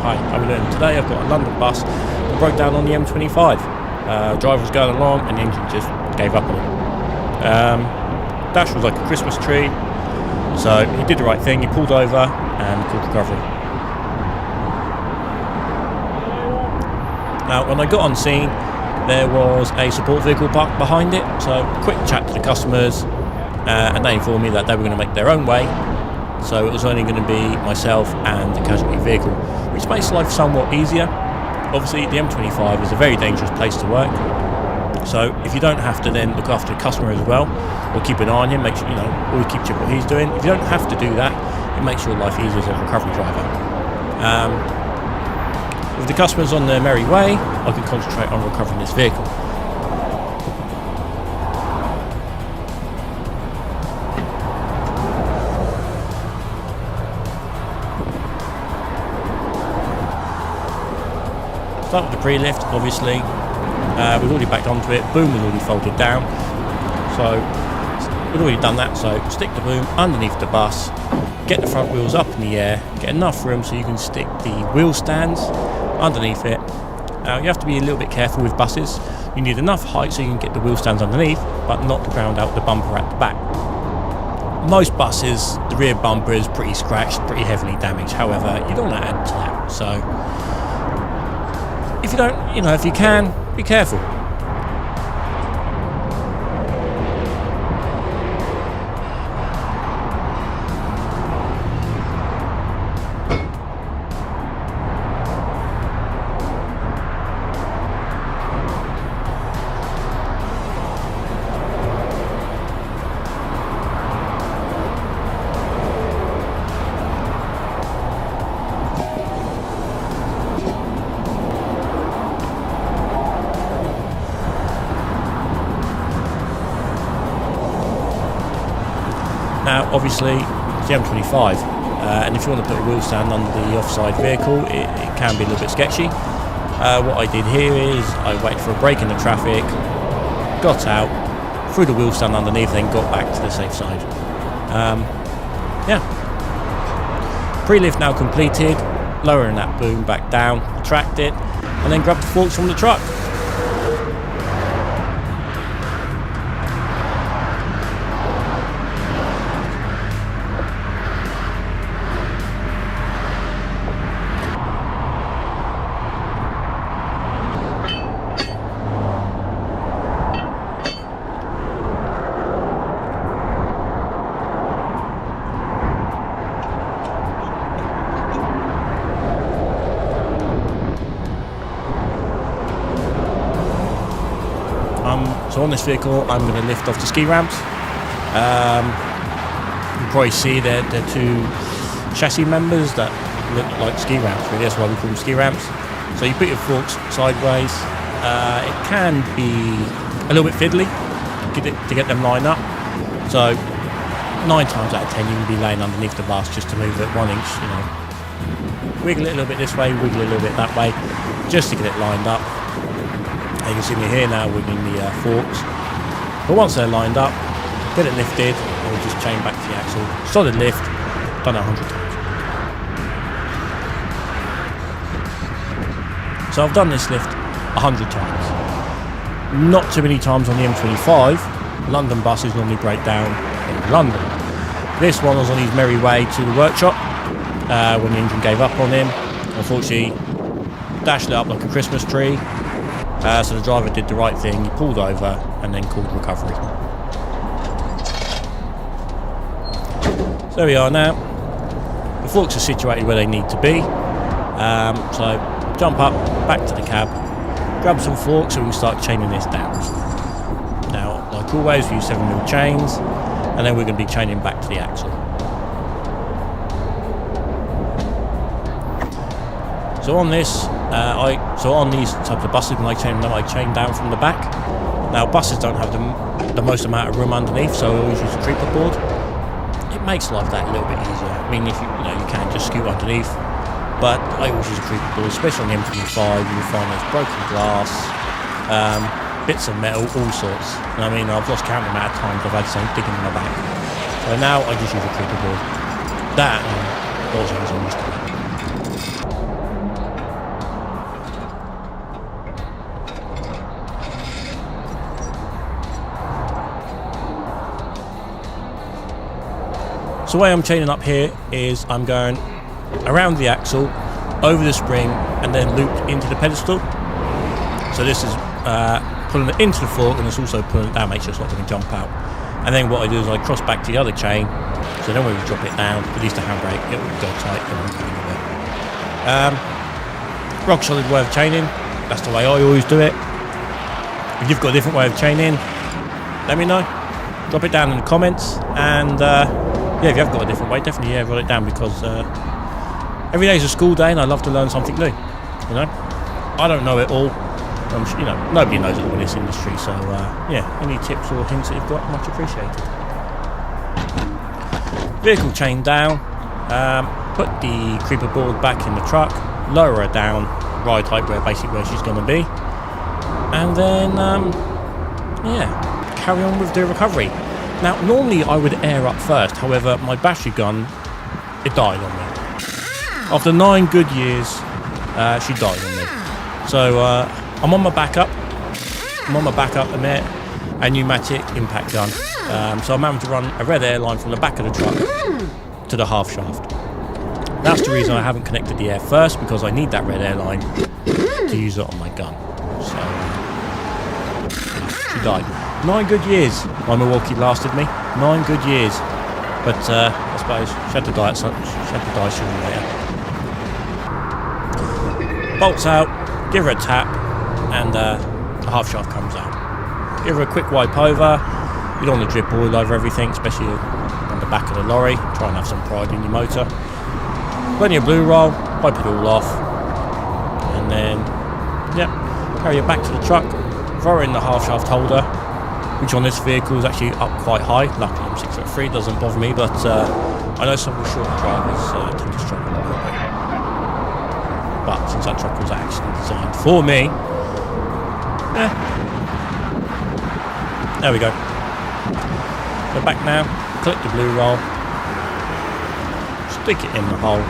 Hi, how are we doing? Today I've got a London bus that broke down on the M25. Driver was going along and the engine just gave up on him. Dash was like a Christmas tree, so he did the right thing, he pulled over and called recovery. Now when I got on scene, there was a support vehicle parked behind it, so quick chat to the customers, and they informed me that they were going to make their own way, so it was only going to be myself and the casualty vehicle, which makes life somewhat easier. Obviously the M25 is a very dangerous place to work, so if you don't have to then look after the customer as well, or keep an eye on him, make sure, always keep check what he's doing. If you don't have to do that, it makes your life easier as a recovery driver. With the customers on their merry way, I can concentrate on recovering this vehicle. Start with the pre-lift, obviously. We've already backed onto it, boom was already folded down, so we've already done that. So stick the boom underneath the bus, get the front wheels up in the air, get enough room so you can stick the wheel stands underneath it. You have to be a little bit careful with buses. You need enough height so you can get the wheel stands underneath, but not ground out the bumper at the back. Most buses, the rear bumper is pretty scratched, pretty heavily damaged. However, you don't want to add to that. So if you don't, if you can, be careful. Now, obviously, it's the M25, and if you want to put a wheel stand under the offside vehicle, it can be a little bit sketchy. What I did here is I waited for a break in the traffic, got out, threw the wheel stand underneath, then got back to the safe side. Pre-lift now completed, lowering that boom back down, tracked it, and then grabbed the forks from the truck. So on this vehicle, I'm going to lift off the ski ramps. You can probably see they're two chassis members that look like ski ramps, really. That's why we call them ski ramps. So you put your forks sideways. It can be a little bit fiddly to get them lined up. So 9 times out of 10 you can be laying underneath the bus just to move it 1 inch. Wiggle it a little bit this way, wiggle it a little bit that way, just to get it lined up. You can see me here now wiggling the forks. But once they're lined up, get it lifted, and we'll just chain back to the axle. Solid lift, done it 100 times. So I've done this lift 100 times. Not too many times on the M25. London buses normally break down in London. This one was on his merry way to the workshop when the engine gave up on him. Unfortunately, dashed it up like a Christmas tree. So the driver did the right thing, he pulled over and then called recovery. So there we are now. The forks are situated where they need to be. So jump up, back to the cab, grab some forks and we can start chaining this down. Now, like always, we use 7mm chains, and then we're going to be chaining back to the axle. So on this, on these types of buses, when I chain them, I chain down from the back. Now buses don't have the most amount of room underneath, so I always use a creeper board. It makes life that a little bit easier. I mean, if you can just scoot underneath, but I always use a creeper board, especially on the M25. You'll find there's broken glass, bits of metal, all sorts. And I mean, I've lost count of the amount of times I've had something digging in my back. So now I just use a creeper board. That and those things are used to. So the way I'm chaining up here is I'm going around the axle, over the spring, and then looped into the pedestal. So this is pulling it into the fork, and it's also pulling it down, make sure it's not going to jump out. And then what I do is I cross back to the other chain, so then when we drop it down, release the handbrake, it will go tight, and I'm going with it. Rock solid way of chaining, that's the way I always do it. If you've got a different way of chaining, let me know. Drop it down in the comments, and yeah, if you have got a different way, definitely write it down, because every day is a school day and I love to learn something new. You know, I don't know it all. You know, nobody knows it all in this industry, so yeah, any tips or hints that you've got, much appreciated. Vehicle chain down, put the creeper board back in the truck, lower her down, ride height basically where she's going to be, and then yeah, carry on with the recovery. Now normally I would air up first, however my battery gun, it died on me. After 9 good years, she died on me. So I'm on my backup. A pneumatic impact gun. So I'm having to run a red airline from the back of the truck to the half shaft. That's the reason I haven't connected the air first, because I need that red airline to use it on my gun. So she died. 9 good years my Milwaukee lasted me. 9 good years. But I suppose she had to die sooner or later. Bolts out, give her a tap, and the half shaft comes out. Give her a quick wipe over. You don't want to drip oil over everything, especially on the back of the lorry. Try and have some pride in your motor. Plenty of blue roll, wipe it all off, and then yeah, carry it back to the truck, throw her in the half shaft holder, which on this vehicle is actually up quite high. Luckily I'm 6'3", doesn't bother me, but I know some of the short drivers tend to struggle a little bit. But since that truck was actually designed for me, there we go. Go back now, click the blue roll, stick it in the hole,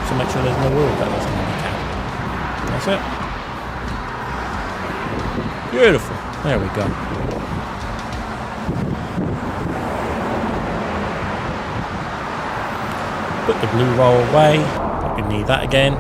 so make sure there's no oil bubbles on the cap. That's it. Beautiful. There we go. Put the blue roll away. We need that again.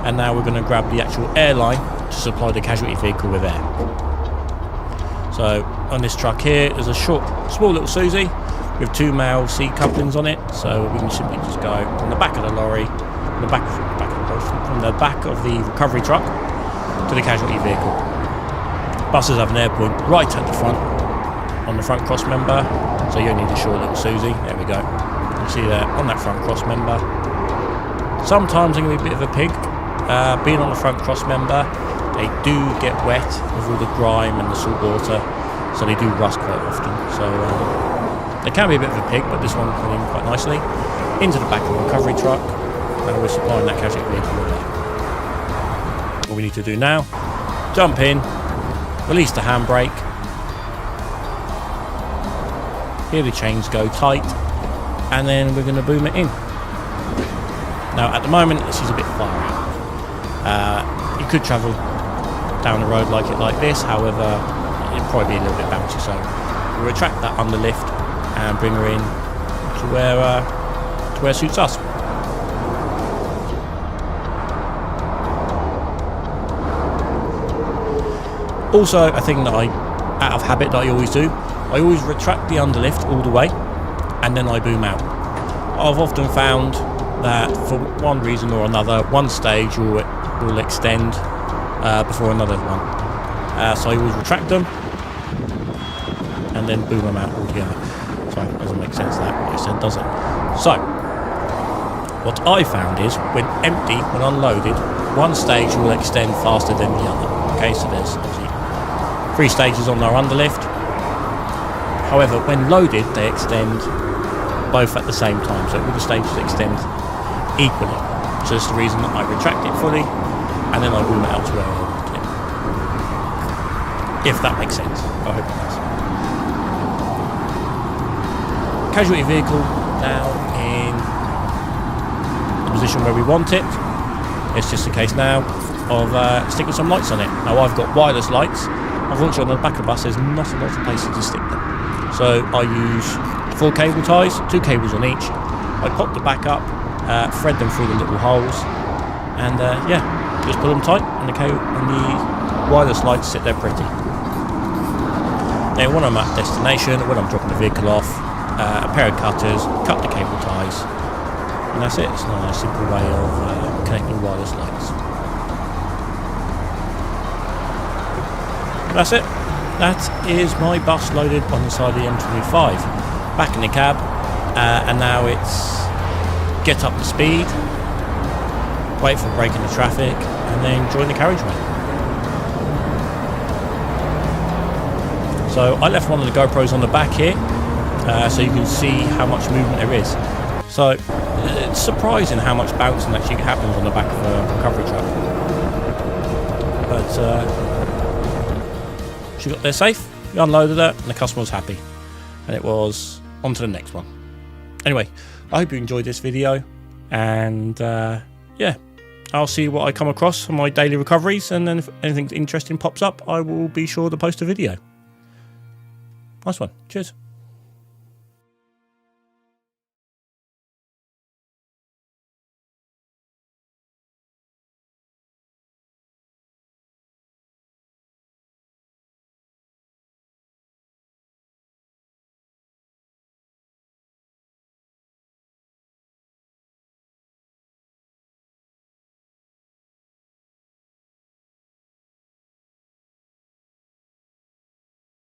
And now we're going to grab the actual airline to supply the casualty vehicle with air. So on this truck here, there's a small little Susie with 2 male C couplings on it. So we can simply just go from the back of the lorry, from the back of the recovery truck to the casualty vehicle. Buses have an air point right at the front, on the front cross member. So you only need a short little Susie. There we go. You see there on that front cross member. Sometimes it can be a bit of a pig. Being on the front cross member, they do get wet with all the grime and the salt water, so they do rust quite often. So they can be a bit of a pig, but this one went in quite nicely into the back of the recovery truck, and we're supplying that casualty vehicle with that. What we need to do now, jump in, release the handbrake, hear the chains go tight, and then we're going to boom it in. Now at the moment she's a bit far out. You could travel down the road like this, however it'd probably be a little bit bouncy, so we'll retract that underlift and bring her in to where suits us. Also, a thing that out of habit that I always do, I always retract the underlift all the way and then I boom out. I've often found that for one reason or another, one stage will extend before another one. So I always retract them and then boom them out altogether. Sorry, doesn't make sense that what I said, does it? So, what I found is when empty, when unloaded, one stage will extend faster than the other. Okay, so there's obviously 3 stages on our underlift. However, when loaded, they extend both at the same time, so all the stages extend equally. So that's the reason that I retract it fully and then I boom it out to where I want it. If that makes sense. I hope it does. Casualty vehicle now in the position where we want it. It's just a case now of sticking some lights on it. Now I've got wireless lights. Unfortunately on the back of the bus there's not a lot of places to stick them. So I use 4 cable ties, 2 cables on each. I pop the back up, thread them through the little holes, and yeah, just pull them tight, and the wireless lights sit there pretty. Now when I'm at destination, when I'm dropping the vehicle off, a pair of cutters, cut the cable ties, and that's it. It's a nice simple way of connecting wireless lights. That's it. That is my bus loaded on the side of the M25. Back in the cab, and now it's get up to speed, wait for a break in the traffic, and then join the carriageway. So I left one of the GoPros on the back here, so you can see how much movement there is. So it's surprising how much bouncing actually happens on the back of a recovery truck. But she got there safe, we unloaded her, and the customer was happy. And it was on to the next one. Anyway, I hope you enjoyed this video, and yeah, I'll see what I come across on my daily recoveries, and then if anything interesting pops up, I will be sure to post a video. Nice one. Cheers.